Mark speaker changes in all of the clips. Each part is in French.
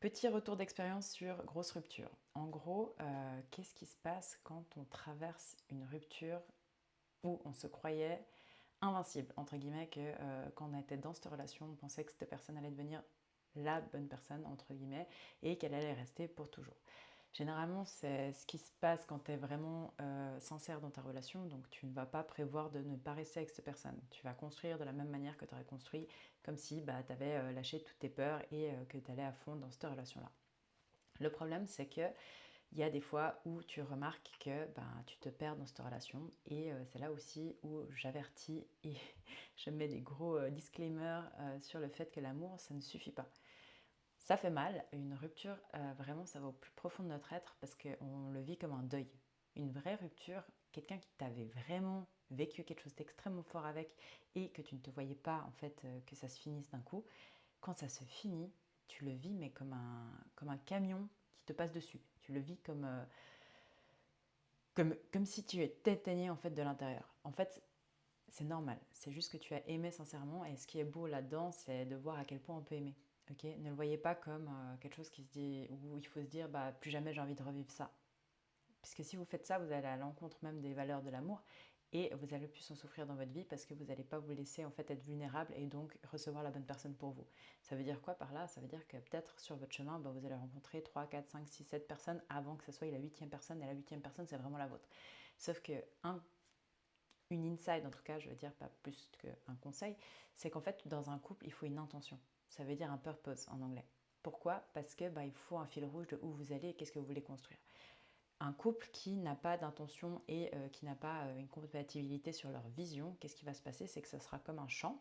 Speaker 1: Petit retour d'expérience sur grosse rupture. En gros, qu'est-ce qui se passe quand on traverse une rupture où on se croyait invincible, entre guillemets, que quand on était dans cette relation, on pensait que cette personne allait devenir la bonne personne, entre guillemets, et qu'elle allait rester pour toujours. Généralement, c'est ce qui se passe quand tu es vraiment sincère dans ta relation, donc tu ne vas pas prévoir de ne pas rester avec cette personne. Tu vas construire de la même manière que tu aurais construit, comme si bah, tu avais lâché toutes tes peurs et que tu allais à fond dans cette relation-là. Le problème, c'est que il y a des fois où tu remarques que ben, tu te perds dans cette relation et c'est là aussi où j'avertis et je mets des gros disclaimers sur le fait que l'amour, ça ne suffit pas. Ça fait mal, une rupture, vraiment, ça va au plus profond de notre être parce qu'on le vit comme un deuil. Une vraie rupture, quelqu'un qui t'avait vraiment vécu quelque chose d'extrêmement fort avec et que tu ne te voyais pas en fait que ça se finisse d'un coup, quand ça se finit, tu le vis mais comme un camion qui te passe dessus. Tu le vis comme si tu t'éteignais en fait de l'intérieur. En fait, c'est normal, c'est juste que tu as aimé sincèrement et ce qui est beau là-dedans, c'est de voir à quel point on peut aimer. Ok, ne le voyez pas comme quelque chose qui se dit, où il faut se dire bah, plus jamais j'ai envie de revivre ça. Puisque si vous faites ça, vous allez à l'encontre même des valeurs de l'amour et vous allez plus en souffrir dans votre vie parce que vous n'allez pas vous laisser en fait être vulnérable et donc recevoir la bonne personne pour vous. Ça veut dire quoi par là? Ça veut dire que peut-être sur votre chemin, bah, vous allez rencontrer 3, 4, 5, 6, 7 personnes avant que ce soit la huitième personne et la huitième personne c'est vraiment la vôtre. Sauf que une inside en tout cas, je veux dire pas plus qu'un conseil, c'est qu'en fait dans un couple il faut une intention. Ça veut dire un purpose en anglais. Pourquoi? Parce que bah, il faut un fil rouge de où vous allez et qu'est-ce que vous voulez construire. Un couple qui n'a pas d'intention et qui n'a pas une compatibilité sur leur vision, qu'est-ce qui va se passer? C'est que ça sera comme un champ.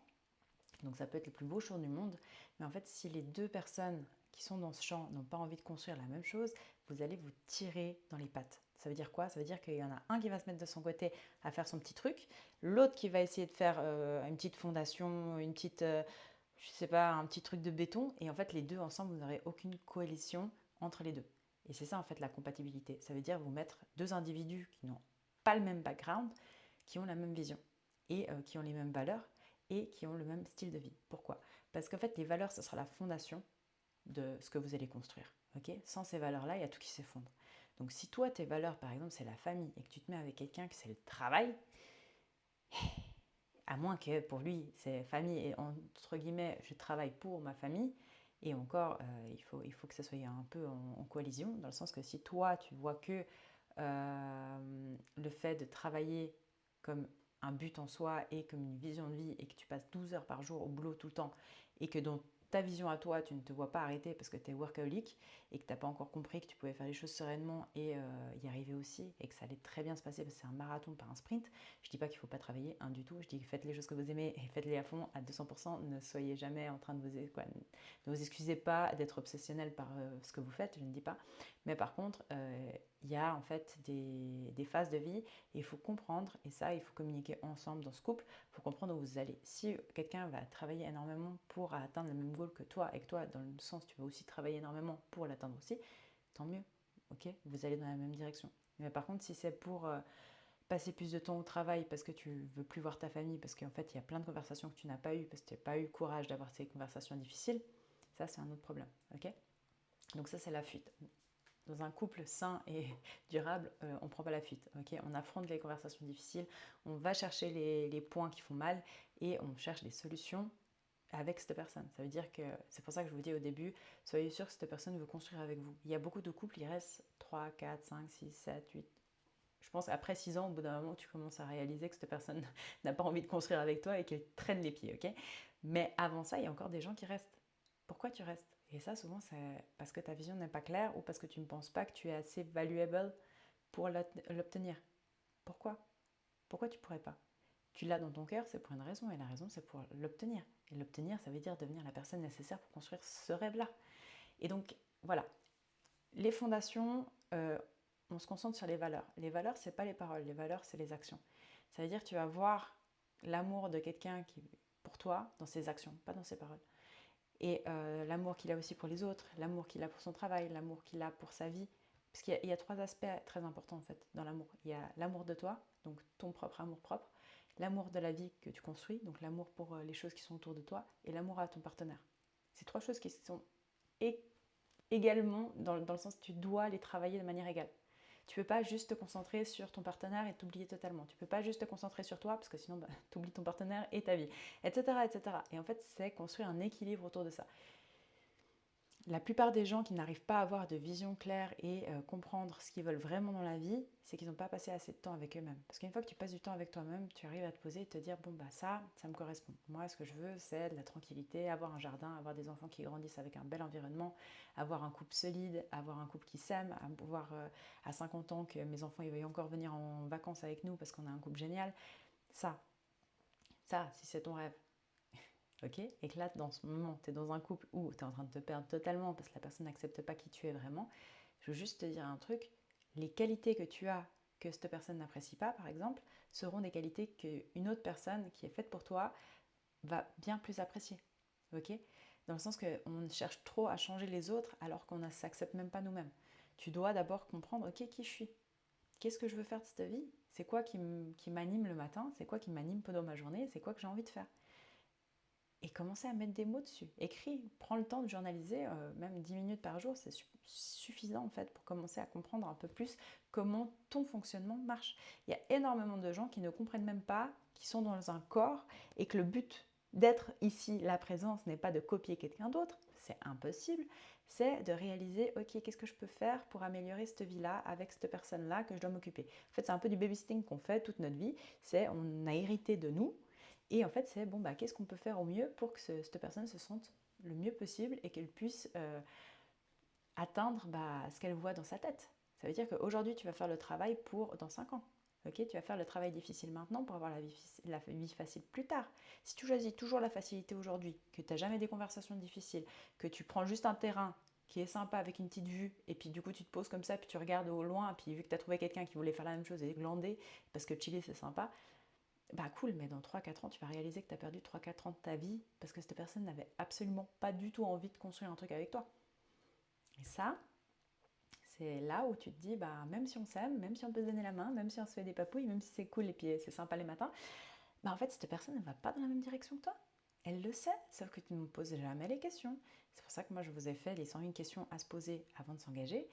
Speaker 1: Donc ça peut être le plus beau champ du monde, mais en fait si les deux personnes qui sont dans ce champ n'ont pas envie de construire la même chose, vous allez vous tirer dans les pattes. Ça veut dire quoi? Ça veut dire qu'il y en a un qui va se mettre de son côté à faire son petit truc, l'autre qui va essayer de faire une petite fondation, une petite, je sais pas, un petit truc de béton, et en fait les deux ensemble, vous n'aurez aucune coalition entre les deux. Et c'est ça en fait la compatibilité. Ça veut dire vous mettre deux individus qui n'ont pas le même background, qui ont la même vision et qui ont les mêmes valeurs et qui ont le même style de vie. Pourquoi? Parce qu'en fait, les valeurs, ce sera la fondation de ce que vous allez construire. Okay, sans ces valeurs-là, il y a tout qui s'effondre. Donc si toi, tes valeurs, par exemple, c'est la famille et que tu te mets avec quelqu'un que c'est le travail, à moins que pour lui, c'est famille et entre guillemets, je travaille pour ma famille, et encore, il faut que ça soit un peu en collision, dans le sens que si toi, tu vois que le fait de travailler comme un but en soi et comme une vision de vie et que tu passes 12 heures par jour au boulot tout le temps et que dans ta vision à toi, tu ne te vois pas arrêter parce que tu es workaholic et que tu n'as pas encore compris que tu pouvais faire les choses sereinement et y arriver aussi et que ça allait très bien se passer parce que c'est un marathon, pas un sprint. Je dis pas qu'il ne faut pas travailler, du tout. Je dis faites les choses que vous aimez et faites-les à fond, à 200%. Ne soyez jamais en train de ne vous excusez pas d'être obsessionnel par ce que vous faites, je ne dis pas. Mais par contre, il y a en fait des phases de vie et il faut comprendre, et ça, il faut communiquer ensemble dans ce couple, il faut comprendre où vous allez. Si quelqu'un va travailler énormément pour atteindre le même goal que toi, et que toi, dans le sens, tu vas aussi travailler énormément pour l'atteindre aussi, tant mieux, ok? Vous allez dans la même direction. Mais par contre, si c'est pour passer plus de temps au travail parce que tu veux plus voir ta famille, parce qu'en fait, il y a plein de conversations que tu n'as pas eues, parce que tu n'as pas eu le courage d'avoir ces conversations difficiles, ça, c'est un autre problème, ok? Donc ça, c'est la fuite. Dans un couple sain et durable, on ne prend pas la fuite. Okay, on affronte les conversations difficiles, on va chercher les points qui font mal et on cherche des solutions avec cette personne. Ça veut dire que c'est pour ça que je vous dis au début, soyez sûr que cette personne veut construire avec vous. Il y a beaucoup de couples, il reste 3, 4, 5, 6, 7, 8. Je pense qu'après 6 ans, au bout d'un moment, tu commences à réaliser que cette personne n'a pas envie de construire avec toi et qu'elle traîne les pieds. Ok, mais avant ça, il y a encore des gens qui restent. Pourquoi tu restes? Et ça, souvent, c'est parce que ta vision n'est pas claire ou parce que tu ne penses pas que tu es assez valuable pour l'obtenir. Pourquoi? Pourquoi tu ne pourrais pas? Tu l'as dans ton cœur, c'est pour une raison, et la raison, c'est pour l'obtenir. Et l'obtenir, ça veut dire devenir la personne nécessaire pour construire ce rêve-là. Et donc, voilà. Les fondations, on se concentre sur les valeurs. Les valeurs, c'est pas les paroles, les valeurs, c'est les actions. Ça veut dire que tu vas voir l'amour de quelqu'un qui, pour toi dans ses actions, pas dans ses paroles. Et l'amour qu'il a aussi pour les autres, l'amour qu'il a pour son travail, l'amour qu'il a pour sa vie. Parce qu'il y a trois aspects très importants en fait dans l'amour. Il y a l'amour de toi, donc ton propre amour propre, l'amour de la vie que tu construis, donc l'amour pour les choses qui sont autour de toi, et l'amour à ton partenaire. C'est trois choses qui sont également, dans le sens que tu dois les travailler de manière égale. Tu ne peux pas juste te concentrer sur ton partenaire et t'oublier totalement. Tu ne peux pas juste te concentrer sur toi parce que sinon tu oublies ton partenaire et ta vie, etc., etc. Et en fait, c'est construire un équilibre autour de ça. La plupart des gens qui n'arrivent pas à avoir de vision claire et comprendre ce qu'ils veulent vraiment dans la vie, c'est qu'ils n'ont pas passé assez de temps avec eux-mêmes. Parce qu'une fois que tu passes du temps avec toi-même, tu arrives à te poser et te dire, bon bah ça me correspond. Moi, ce que je veux, c'est de la tranquillité, avoir un jardin, avoir des enfants qui grandissent avec un bel environnement, avoir un couple solide, avoir un couple qui s'aime, avoir à 50 ans que mes enfants ils veuillent encore venir en vacances avec nous parce qu'on a un couple génial. Ça, si c'est ton rêve, ok? Et que là, dans ce moment, tu es dans un couple où tu es en train de te perdre totalement parce que la personne n'accepte pas qui tu es vraiment, je veux juste te dire un truc, les qualités que tu as que cette personne n'apprécie pas, par exemple, seront des qualités qu'une autre personne qui est faite pour toi va bien plus apprécier, ok? Dans le sens qu'on cherche trop à changer les autres alors qu'on ne s'accepte même pas nous-mêmes. Tu dois d'abord comprendre, ok, qui je suis? Qu'est-ce que je veux faire de cette vie? C'est quoi qui m'anime le matin? C'est quoi qui m'anime pendant ma journée? C'est quoi que j'ai envie de faire? Et commencer à mettre des mots dessus. Écris, prends le temps de journaliser, même 10 minutes par jour, c'est suffisant en fait pour commencer à comprendre un peu plus comment ton fonctionnement marche. Il y a énormément de gens qui ne comprennent même pas qu'ils sont dans un corps et que le but d'être ici, la présence, n'est pas de copier quelqu'un d'autre, c'est impossible, c'est de réaliser, ok, qu'est-ce que je peux faire pour améliorer cette vie-là avec cette personne-là que je dois m'occuper. En fait, c'est un peu du babysitting qu'on fait toute notre vie, c'est on a hérité de nous, et en fait, c'est bon, bah, qu'est-ce qu'on peut faire au mieux pour que cette personne se sente le mieux possible et qu'elle puisse atteindre ce qu'elle voit dans sa tête. Ça veut dire qu'aujourd'hui, tu vas faire le travail pour dans 5 ans. Okay, tu vas faire le travail difficile maintenant pour avoir la vie facile plus tard. Si tu choisis toujours la facilité aujourd'hui, que tu n'as jamais des conversations difficiles, que tu prends juste un terrain qui est sympa avec une petite vue, et puis du coup tu te poses comme ça, puis tu regardes au loin, puis vu que tu as trouvé quelqu'un qui voulait faire la même chose et glander, parce que chiller c'est sympa, bah cool, mais dans 3-4 ans, tu vas réaliser que tu as perdu 3-4 ans de ta vie parce que cette personne n'avait absolument pas du tout envie de construire un truc avec toi. Et ça, c'est là où tu te dis, bah même si on s'aime, même si on peut se donner la main, même si on se fait des papouilles, même si c'est cool et puis c'est sympa les matins, bah en fait, cette personne ne va pas dans la même direction que toi. Elle le sait, sauf que tu ne me poses jamais les questions. C'est pour ça que moi, je vous ai fait les 101 questions à se poser avant de s'engager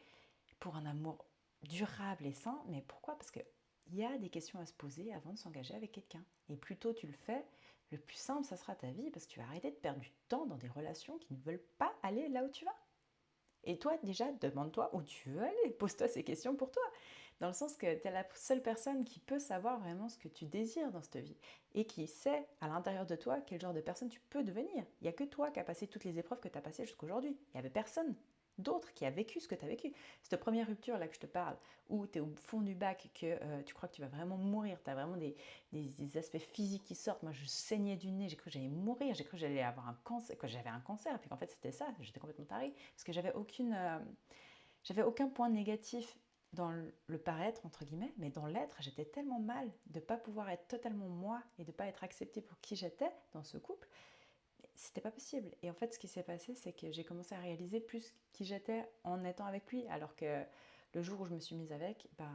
Speaker 1: pour un amour durable et sain. Mais pourquoi? Parce que il y a des questions à se poser avant de s'engager avec quelqu'un. Et plus tôt tu le fais, le plus simple ça sera ta vie parce que tu vas arrêter de perdre du temps dans des relations qui ne veulent pas aller là où tu vas. Et toi, déjà, demande-toi où tu veux aller. Pose-toi ces questions pour toi. Dans le sens que tu es la seule personne qui peut savoir vraiment ce que tu désires dans cette vie. Et qui sait à l'intérieur de toi quel genre de personne tu peux devenir. Il n'y a que toi qui as passé toutes les épreuves que tu as passées jusqu'à aujourd'hui. Il n'y avait personne d'autre qui a vécu ce que tu as vécu. Cette première rupture là que je te parle, où tu es au fond du bac, que tu crois que tu vas vraiment mourir, tu as vraiment des aspects physiques qui sortent. Moi, je saignais du nez, j'ai cru que j'allais mourir, j'ai cru que j'allais avoir un cancer, que j'avais un cancer, et puis qu'en fait c'était ça, j'étais complètement tarée, parce que j'avais aucun point négatif dans le paraître, entre guillemets, mais dans l'être, j'étais tellement mal de ne pas pouvoir être totalement moi et de ne pas être acceptée pour qui j'étais dans ce couple, c'était pas possible. Et en fait, ce qui s'est passé, c'est que j'ai commencé à réaliser plus qui j'étais en étant avec lui, alors que le jour où je me suis mise avec, bah,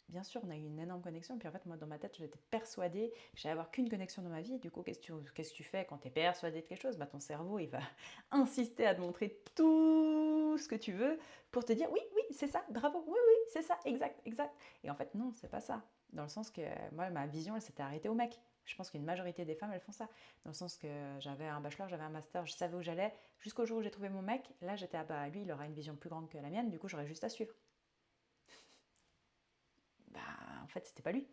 Speaker 1: bien sûr, on a eu une énorme connexion. Puis en fait, moi, dans ma tête, j'étais persuadée que j'allais avoir qu'une connexion dans ma vie. Du coup, qu'est-ce que tu fais quand tu es persuadé de quelque chose? Bah, ton cerveau, il va insister à te montrer tout ce que tu veux pour te dire oui, oui, c'est ça, bravo, oui, oui, c'est ça, exact, exact. Et en fait, non, c'est pas ça. Dans le sens que moi, ma vision, elle s'était arrêtée au mec. Je pense qu'une majorité des femmes, elles font ça. Dans le sens que j'avais un bachelor, j'avais un master, je savais où j'allais. Jusqu'au jour où j'ai trouvé mon mec, là, j'étais, ah bah, lui, il aura une vision plus grande que la mienne, du coup, j'aurais juste à suivre. Bah, en fait, c'était pas lui.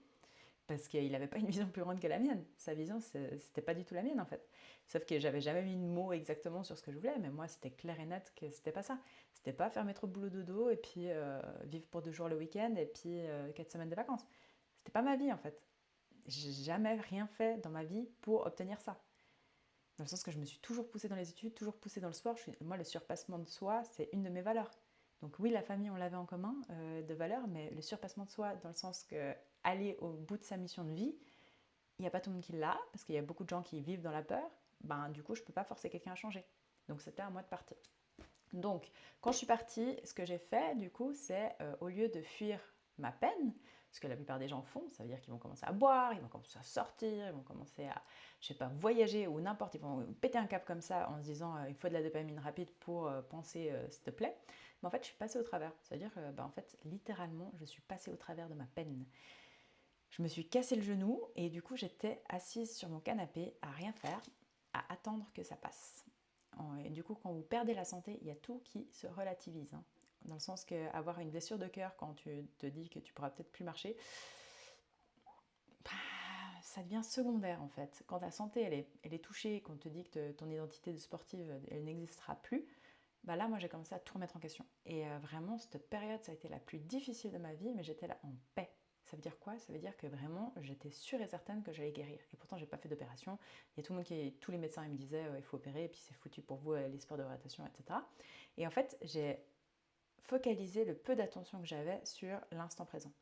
Speaker 1: Parce qu'il n'avait pas une vision plus grande que la mienne. Sa vision, c'était pas du tout la mienne, en fait. Sauf que j'avais jamais mis de mots exactement sur ce que je voulais, mais moi, c'était clair et net que c'était pas ça. C'était pas faire mes trop de boulot dodo et puis vivre pour 2 jours le week-end et puis 4 semaines de vacances. C'était pas ma vie, en fait. J'ai jamais rien fait dans ma vie pour obtenir ça. Dans le sens que je me suis toujours poussée dans les études, toujours poussée dans le sport. Moi, le surpassement de soi, c'est une de mes valeurs. Donc oui, la famille, on l'avait en commun de valeurs, mais le surpassement de soi, dans le sens que aller au bout de sa mission de vie, il n'y a pas tout le monde qui l'a, parce qu'il y a beaucoup de gens qui vivent dans la peur, ben du coup, je ne peux pas forcer quelqu'un à changer. Donc c'était à moi de partir. Donc, quand je suis partie, ce que j'ai fait, du coup, c'est au lieu de fuir ma peine, ce que la plupart des gens font. Ça veut dire qu'ils vont commencer à boire, ils vont commencer à sortir, ils vont commencer à, je sais pas, voyager ou n'importe, ils vont péter un cap comme ça en se disant il faut de la dopamine rapide pour penser s'il te plaît. Mais en fait, je suis passée au travers. C'est-à-dire que, en fait, littéralement, je suis passée au travers de ma peine. Je me suis cassé le genou et du coup, j'étais assise sur mon canapé à rien faire, à attendre que ça passe. Et du coup, quand vous perdez la santé, il y a tout qui se relativise, hein. Dans le sens qu'avoir une blessure de cœur quand tu te dis que tu pourras peut-être plus marcher, ça devient secondaire en fait. Quand ta santé elle est touchée, quand on te dit que ton identité de sportive elle n'existera plus, bah là moi j'ai commencé à tout remettre en question. Et vraiment cette période ça a été la plus difficile de ma vie, mais j'étais là en paix. Ça veut dire quoi? Ça veut dire que vraiment j'étais sûre et certaine que j'allais guérir. Et pourtant j'ai pas fait d'opération. Il y a tout le monde tous les médecins ils me disaient il faut opérer et puis c'est foutu pour vous les sports de réadaptation, etc. Et en fait j'ai focalisé le peu d'attention que j'avais sur l'instant présent.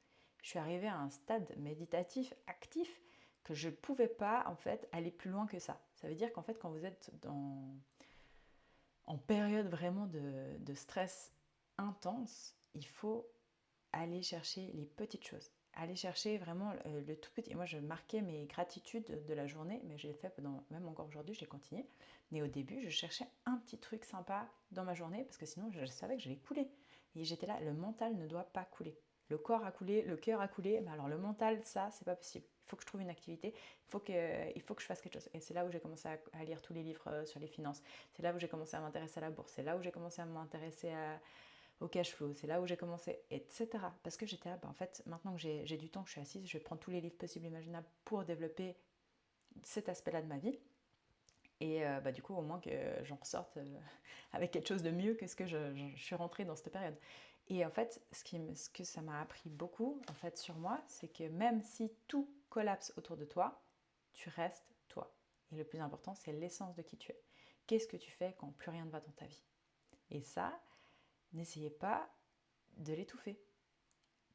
Speaker 1: Je suis arrivée à un stade méditatif actif que je ne pouvais pas en fait aller plus loin que ça. Ça veut dire qu'en fait quand vous êtes en période vraiment de stress intense, il faut aller chercher les petites choses. Aller chercher vraiment le tout petit. Moi, je marquais mes gratitudes de la journée, mais je l'ai fait pendant, même encore aujourd'hui, j'ai continué. Mais au début, je cherchais un petit truc sympa dans ma journée, parce que sinon, je savais que j'allais couler. Et j'étais là, le mental ne doit pas couler. Le corps a coulé, le cœur a coulé, mais alors le mental, ça, c'est pas possible. Il faut que je trouve une activité, il faut que je fasse quelque chose. Et c'est là où j'ai commencé à lire tous les livres sur les finances. C'est là où j'ai commencé à m'intéresser à la bourse. C'est là où j'ai commencé à m'intéresser au cash flow, c'est là où j'ai commencé, etc. Parce que j'étais là, en fait, maintenant que j'ai du temps, que je suis assise, je vais prendre tous les livres possibles et imaginables pour développer cet aspect-là de ma vie. Et du coup, au moins que j'en ressorte avec quelque chose de mieux que ce que je suis rentrée dans cette période. Et en fait, ce que ça m'a appris beaucoup en fait, sur moi, c'est que même si tout collapse autour de toi, tu restes toi. Et le plus important, c'est l'essence de qui tu es. Qu'est-ce que tu fais quand plus rien ne va dans ta vie? Et ça, n'essayez pas de l'étouffer.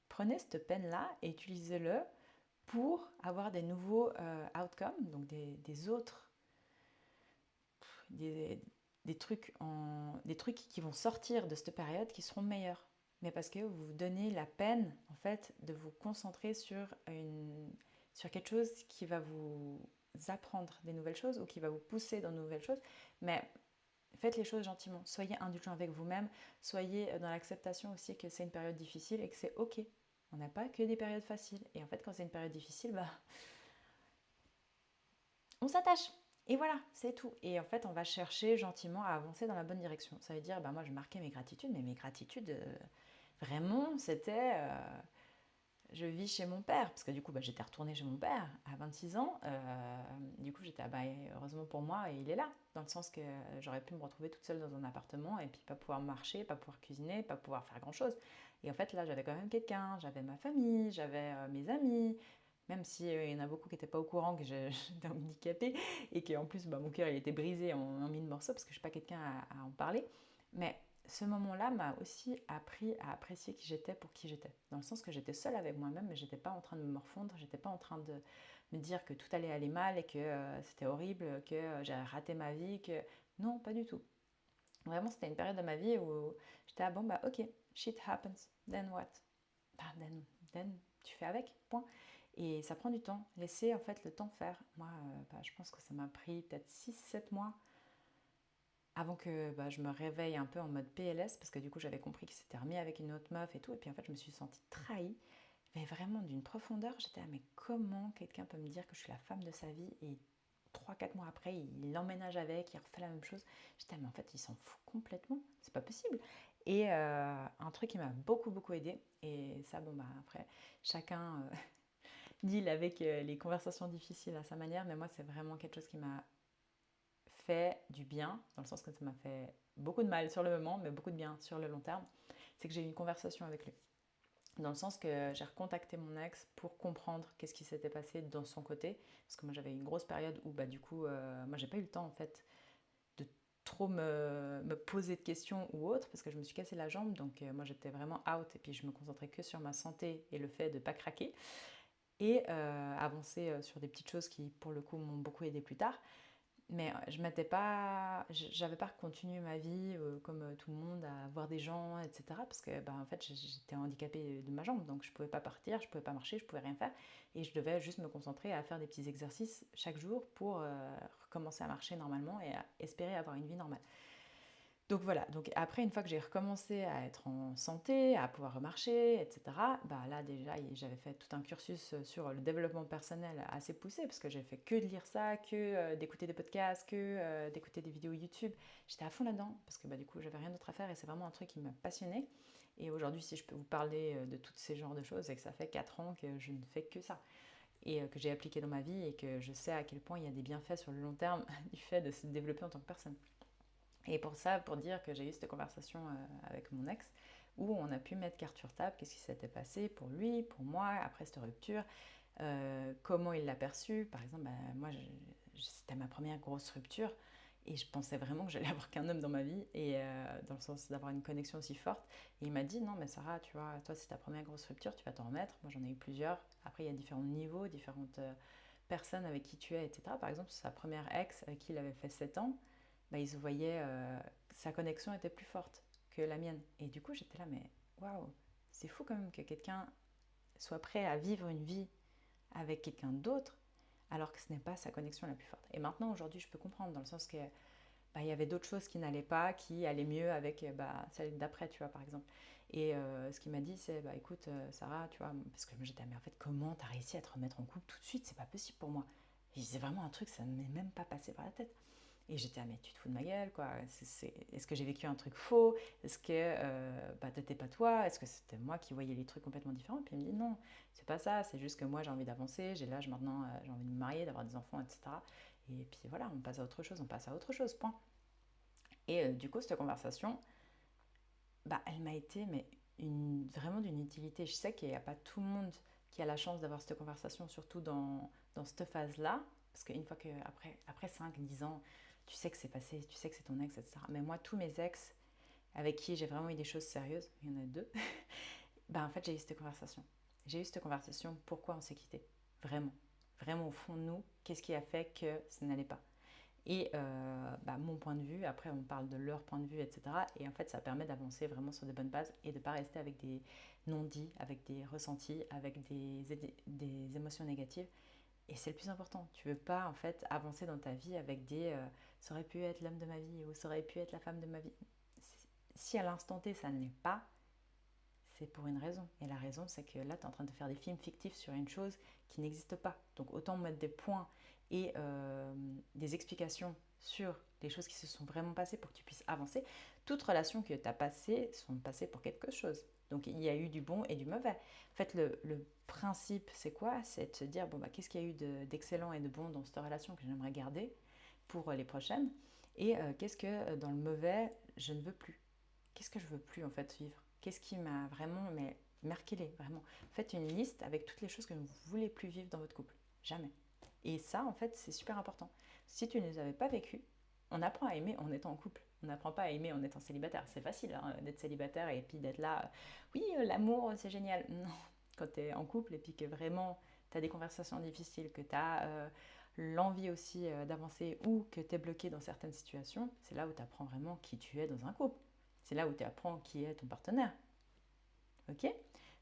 Speaker 1: Prenez cette peine-là et utilisez-le pour avoir des nouveaux outcomes, donc des autres, des, des trucs qui vont sortir de cette période qui seront meilleurs. Mais parce que vous vous donnez la peine, en fait, de vous concentrer sur quelque chose qui va vous apprendre des nouvelles choses ou qui va vous pousser dans de nouvelles choses. Mais faites les choses gentiment. Soyez indulgent avec vous-même. Soyez dans l'acceptation aussi que c'est une période difficile et que c'est OK. On n'a pas que des périodes faciles. Et en fait, quand c'est une période difficile, on s'attache. Et voilà, c'est tout. Et en fait, on va chercher gentiment à avancer dans la bonne direction. Ça veut dire, moi, je marquais mes gratitudes, mais mes gratitudes, vraiment, c'était je vis chez mon père, parce que du coup, j'étais retournée chez mon père à 26 ans. Du coup, j'étais, heureusement pour moi, il est là, dans le sens que j'aurais pu me retrouver toute seule dans un appartement et puis pas pouvoir marcher, pas pouvoir cuisiner, pas pouvoir faire grand-chose. Et en fait, là, j'avais quand même quelqu'un, j'avais ma famille, j'avais mes amis, même si il y en a beaucoup qui n'étaient pas au courant que j'étais handicapée et qu'en plus, mon cœur, il était brisé en mille morceaux parce que je ne suis pas quelqu'un à en parler. Mais ce moment-là m'a aussi appris à apprécier qui j'étais pour qui j'étais. Dans le sens que j'étais seule avec moi-même, mais j'étais pas en train de me morfondre, j'étais pas en train de me dire que tout allait aller mal et que c'était horrible, que j'avais raté ma vie, que... Non, pas du tout. Vraiment, c'était une période de ma vie où j'étais ok, shit happens, then what? Then tu fais avec, point. Et ça prend du temps. Laissez en fait le temps faire. Moi, je pense que ça m'a pris peut-être 6-7 mois avant que je me réveille un peu en mode PLS, parce que du coup j'avais compris qu'il s'était remis avec une autre meuf et tout, et puis en fait je me suis sentie trahie, mais vraiment d'une profondeur. J'étais là, mais comment quelqu'un peut me dire que je suis la femme de sa vie et 3-4 mois après il l'emménage avec, il refait la même chose. J'étais là, mais en fait il s'en fout complètement, c'est pas possible. Et un truc qui m'a beaucoup beaucoup aidé, et ça après chacun deal avec les conversations difficiles à sa manière, mais moi c'est vraiment quelque chose qui m'a fait du bien, dans le sens que ça m'a fait beaucoup de mal sur le moment, mais beaucoup de bien sur le long terme, c'est que j'ai eu une conversation avec lui. Dans le sens que j'ai recontacté mon ex pour comprendre qu'est-ce qui s'était passé dans son côté. Parce que moi j'avais une grosse période où du coup, moi j'ai pas eu le temps en fait de trop me poser de questions ou autre, parce que je me suis cassé la jambe, donc moi j'étais vraiment out et puis je me concentrais que sur ma santé et le fait de pas craquer et avancer sur des petites choses qui pour le coup m'ont beaucoup aidé plus tard. Mais j'avais pas continué ma vie comme tout le monde à voir des gens, etc. Parce que bah, en fait, j'étais handicapée de ma jambe, donc je pouvais pas partir, je pouvais pas marcher, je pouvais rien faire. Et je devais juste me concentrer à faire des petits exercices chaque jour pour recommencer à marcher normalement et à espérer avoir une vie normale. Donc voilà, donc après une fois que j'ai recommencé à être en santé, à pouvoir remarcher, etc., bah là déjà j'avais fait tout un cursus sur le développement personnel assez poussé parce que j'ai fait que de lire ça, que d'écouter des podcasts, que d'écouter des vidéos YouTube. J'étais à fond là-dedans parce que bah, du coup j'avais rien d'autre à faire et c'est vraiment un truc qui m'a passionnée. Et aujourd'hui si je peux vous parler de tous ces genres de choses, c'est que ça fait 4 ans que je ne fais que ça et que j'ai appliqué dans ma vie et que je sais à quel point il y a des bienfaits sur le long terme du fait de se développer en tant que personne. Et pour ça, pour dire que j'ai eu cette conversation avec mon ex, où on a pu mettre carte sur table, qu'est-ce qui s'était passé pour lui, pour moi, après cette rupture, comment il l'a perçu. Par exemple, bah, moi, c'était ma première grosse rupture, et je pensais vraiment que j'allais avoir qu'un homme dans ma vie, et dans le sens d'avoir une connexion aussi forte. Et il m'a dit, non, mais Sarah, tu vois, toi, c'est ta première grosse rupture, tu vas t'en remettre. Moi, j'en ai eu plusieurs. Après, il y a différents niveaux, différentes personnes avec qui tu es, etc. Par exemple, sa première ex, avec qui il avait fait 7 ans, bah, il se voyait, sa connexion était plus forte que la mienne. Et du coup, j'étais là, mais waouh, c'est fou quand même que quelqu'un soit prêt à vivre une vie avec quelqu'un d'autre alors que ce n'est pas sa connexion la plus forte. Et maintenant, aujourd'hui, je peux comprendre dans le sens que bah, il y avait d'autres choses qui n'allaient pas, qui allaient mieux avec bah, celle d'après, tu vois, par exemple. Et ce qu'il m'a dit, c'est, bah écoute, Sarah, tu vois, parce que moi j'étais, mais en fait, comment t'as réussi à te remettre en couple tout de suite? C'est pas possible pour moi. C'est vraiment un truc, ça ne m'est même pas passé par la tête. Et j'étais, ah mais tu te fous de ma gueule, quoi. Est-ce que j'ai vécu un truc faux? Est-ce que bah, t'étais pas toi? Est-ce que c'était moi qui voyais les trucs complètement différents? Puis il me dit, non, c'est pas ça, c'est juste que moi j'ai envie d'avancer, j'ai l'âge maintenant, j'ai envie de me marier, d'avoir des enfants, etc. Et puis voilà, on passe à autre chose, on passe à autre chose, point. Et du coup, cette conversation, bah, elle m'a été mais vraiment d'une utilité. Je sais qu'il n'y a pas tout le monde qui a la chance d'avoir cette conversation, surtout dans cette phase-là, parce qu'une fois que, après 5-10 ans, tu sais que c'est passé, tu sais que c'est ton ex, etc. Mais moi, tous mes ex avec qui j'ai vraiment eu des choses sérieuses, il y en a deux, bah en fait, j'ai eu cette conversation. J'ai eu cette conversation, pourquoi on s'est quitté? Vraiment. Vraiment au fond de nous, qu'est-ce qui a fait que ça n'allait pas? Et bah, mon point de vue, après on parle de leur point de vue, etc. Et en fait, ça permet d'avancer vraiment sur des bonnes bases et de ne pas rester avec des non-dits, avec des ressentis, avec des émotions négatives. Et c'est le plus important. Tu veux pas en fait avancer dans ta vie avec des ça aurait pu être l'homme de ma vie ou ça aurait pu être la femme de ma vie. Si à l'instant T ça ne l'est pas, c'est pour une raison. Et la raison, c'est que là, tu es en train de faire des films fictifs sur une chose qui n'existe pas. Donc autant mettre des points et des explications sur les choses qui se sont vraiment passées pour que tu puisses avancer. Toutes relations que tu as passées sont passées pour quelque chose. Donc il y a eu du bon et du mauvais. En fait, le principe, c'est quoi? C'est de se dire, bon, bah, qu'est-ce qu'il y a eu d'excellent et de bon dans cette relation que j'aimerais garder pour les prochaines? Et qu'est-ce que dans le mauvais, je ne veux plus? Qu'est-ce que je veux plus en fait vivre? Qu'est-ce qui m'a vraiment marqué vraiment? Faites une liste avec toutes les choses que vous ne voulez plus vivre dans votre couple. Jamais. Et ça, en fait, c'est super important. Si tu ne les avais pas vécues, on apprend à aimer en étant en couple. On n'apprend pas à aimer en étant célibataire. C'est facile hein, d'être célibataire et puis d'être là. Oui, l'amour, c'est génial. Non, quand tu es en couple et puis que vraiment tu as des conversations difficiles, que tu as l'envie aussi d'avancer ou que tu es bloqué dans certaines situations, c'est là où tu apprends vraiment qui tu es dans un couple. C'est là où tu apprends qui est ton partenaire. Ok?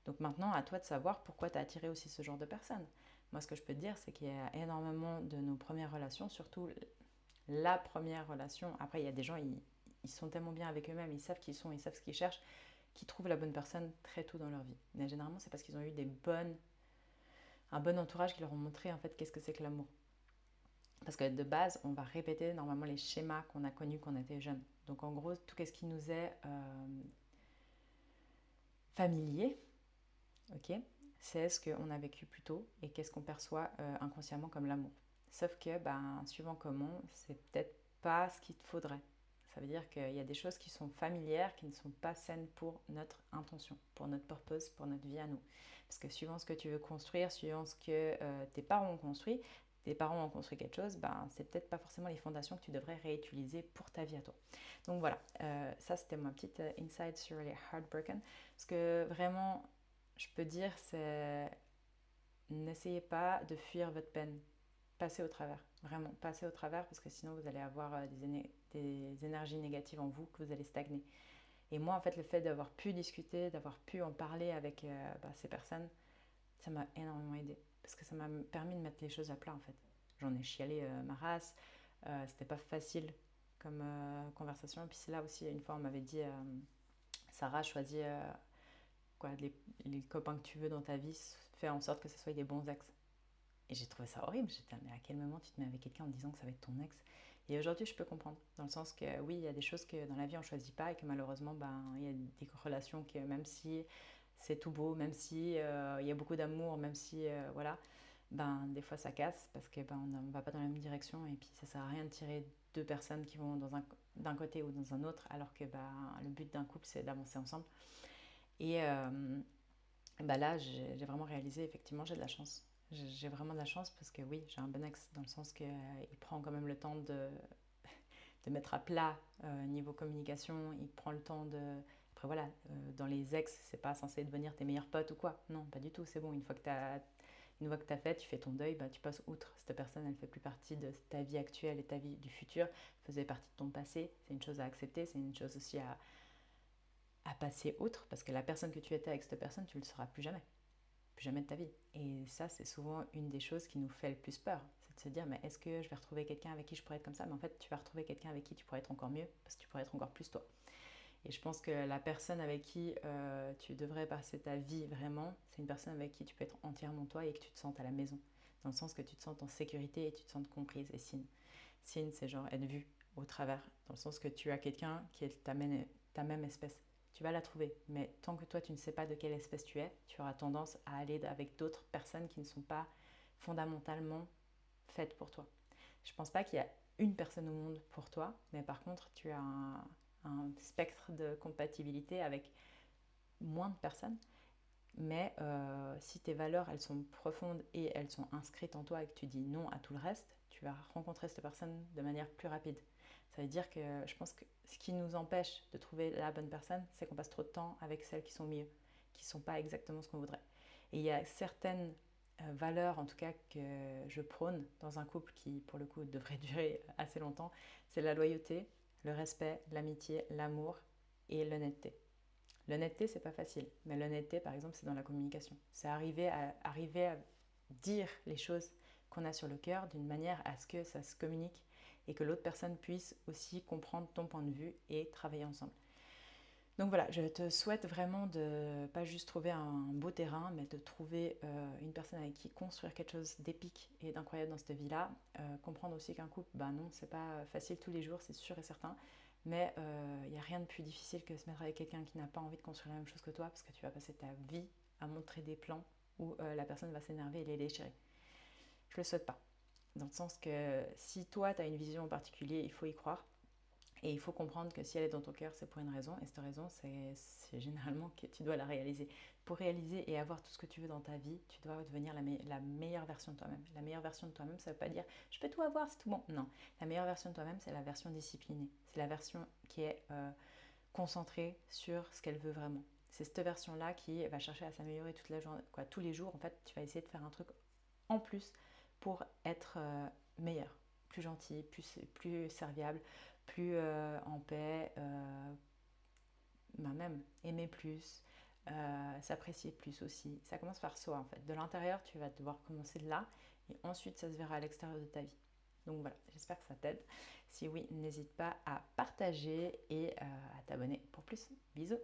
Speaker 1: Donc maintenant, à toi de savoir pourquoi tu as attiré aussi ce genre de personnes. Moi, ce que je peux te dire, c'est qu'il y a énormément de nos premières relations, surtout la première relation. Après, il y a des gens, ils sont tellement bien avec eux-mêmes, ils savent qui ils sont, ils savent ce qu'ils cherchent, qui trouvent la bonne personne très tôt dans leur vie. Mais généralement, c'est parce qu'ils ont eu un bon entourage qui leur ont montré en fait qu'est-ce que c'est que l'amour. Parce que de base, on va répéter normalement les schémas qu'on a connus quand on était jeune. Donc en gros, tout ce qui nous est familier, ok, c'est ce qu'on a vécu plus tôt et qu'est-ce qu'on perçoit inconsciemment comme l'amour. Sauf que, ben, suivant comment, c'est peut-être pas ce qu'il te faudrait. Ça veut dire qu'il y a des choses qui sont familières, qui ne sont pas saines pour notre intention, pour notre purpose, pour notre vie à nous. Parce que suivant ce que tu veux construire, suivant ce que tes parents ont construit quelque chose, ben, c'est peut-être pas forcément les fondations que tu devrais réutiliser pour ta vie à toi. Donc voilà, ça c'était ma petite insight sur les heartbroken. Parce que vraiment, je peux dire, c'est n'essayez pas de fuir votre peine. Passez au travers. Vraiment, passez au travers parce que sinon vous allez avoir des énergies négatives en vous que vous allez stagner. Et moi, en fait, le fait d'avoir pu discuter, d'avoir pu en parler avec ces personnes, ça m'a énormément aidé. Parce que ça m'a permis de mettre les choses à plat, en fait. J'en ai chialé ma race. C'était pas facile comme conversation. Et puis c'est là aussi, une fois, on m'avait dit Sarah, choisis quoi, les copains que tu veux dans ta vie, fais en sorte que ce soit des bons ex. Et j'ai trouvé ça horrible. J'étais, mais à quel moment tu te mets avec quelqu'un en te disant que ça va être ton ex? Et aujourd'hui, je peux comprendre. Dans le sens que oui, il y a des choses que dans la vie on ne choisit pas et que malheureusement, ben, il y a des relations que même si c'est tout beau, même si il y a beaucoup d'amour, même si voilà, ben des fois ça casse parce que ben on ne va pas dans la même direction et puis ça sert à rien de tirer deux personnes qui vont d'un côté ou dans un autre alors que ben, le but d'un couple c'est d'avancer ensemble. Et bah là, j'ai vraiment réalisé, effectivement, j'ai de la chance. J'ai vraiment de la chance parce que oui, j'ai un bon ex, dans le sens qu'il prend quand même le temps de mettre à plat niveau communication, il prend le temps de... Après voilà, dans les ex, c'est pas censé devenir tes meilleurs potes ou quoi. Non, pas du tout, c'est bon, une fois que t'as fait, tu fais ton deuil, bah, tu passes outre. Cette personne, elle fait plus partie de ta vie actuelle et ta vie du futur, elle faisait partie de ton passé, c'est une chose à accepter, c'est une chose aussi à passer outre, parce que la personne que tu étais avec cette personne, tu ne le seras plus jamais de ta vie. Et ça, c'est souvent une des choses qui nous fait le plus peur. C'est de se dire, mais est-ce que je vais retrouver quelqu'un avec qui je pourrais être comme ça? Mais en fait, tu vas retrouver quelqu'un avec qui tu pourrais être encore mieux, parce que tu pourrais être encore plus toi. Et je pense que la personne avec qui tu devrais passer ta vie vraiment, c'est une personne avec qui tu peux être entièrement toi et que tu te sentes à la maison. Dans le sens que tu te sens en sécurité et tu te sens comprise. Et signe, c'est genre être vu au travers. Dans le sens que tu as quelqu'un qui est ta même espèce. Tu vas la trouver, mais tant que toi tu ne sais pas de quelle espèce tu es, tu auras tendance à aller avec d'autres personnes qui ne sont pas fondamentalement faites pour toi. Je ne pense pas qu'il y a une personne au monde pour toi, mais par contre tu as un spectre de compatibilité avec moins de personnes. Mais si tes valeurs elles sont profondes et elles sont inscrites en toi et que tu dis non à tout le reste, tu vas rencontrer cette personne de manière plus rapide. Ça veut dire que je pense que ce qui nous empêche de trouver la bonne personne, c'est qu'on passe trop de temps avec celles qui sont mieux, qui ne sont pas exactement ce qu'on voudrait. Et il y a certaines valeurs, en tout cas, que je prône dans un couple qui, pour le coup, devrait durer assez longtemps. C'est la loyauté, le respect, l'amitié, l'amour et l'honnêteté. L'honnêteté, c'est pas facile, mais l'honnêteté, par exemple, c'est dans la communication. C'est arriver à dire les choses qu'on a sur le cœur d'une manière à ce que ça se communique et que l'autre personne puisse aussi comprendre ton point de vue et travailler ensemble. Donc voilà, je te souhaite vraiment de pas juste trouver un beau terrain, mais de trouver une personne avec qui construire quelque chose d'épique et d'incroyable dans cette vie-là. Comprendre aussi qu'un couple, bah non, c'est pas facile tous les jours, c'est sûr et certain. Mais il n'y a rien de plus difficile que de se mettre avec quelqu'un qui n'a pas envie de construire la même chose que toi, parce que tu vas passer ta vie à montrer des plans où la personne va s'énerver et les déchirer. Je le souhaite pas. Dans le sens que si toi, tu as une vision en particulier, il faut y croire. Et il faut comprendre que si elle est dans ton cœur, c'est pour une raison. Et cette raison, c'est généralement que tu dois la réaliser. Pour réaliser et avoir tout ce que tu veux dans ta vie, tu dois devenir la meilleure version de toi-même. La meilleure version de toi-même, ça ne veut pas dire je peux tout avoir, c'est tout bon. Non. La meilleure version de toi-même, c'est la version disciplinée. C'est la version qui est concentrée sur ce qu'elle veut vraiment. C'est cette version-là qui va chercher à s'améliorer toute la journée, quoi, tous les jours. En fait, tu vas essayer de faire un truc en plus pour être meilleur, plus gentil, plus serviable, plus en paix, bah même aimer plus, s'apprécier plus aussi. Ça commence par soi en fait. De l'intérieur, tu vas devoir commencer de là et ensuite ça se verra à l'extérieur de ta vie. Donc voilà, j'espère que ça t'aide. Si oui, n'hésite pas à partager et à t'abonner pour plus. Bisous.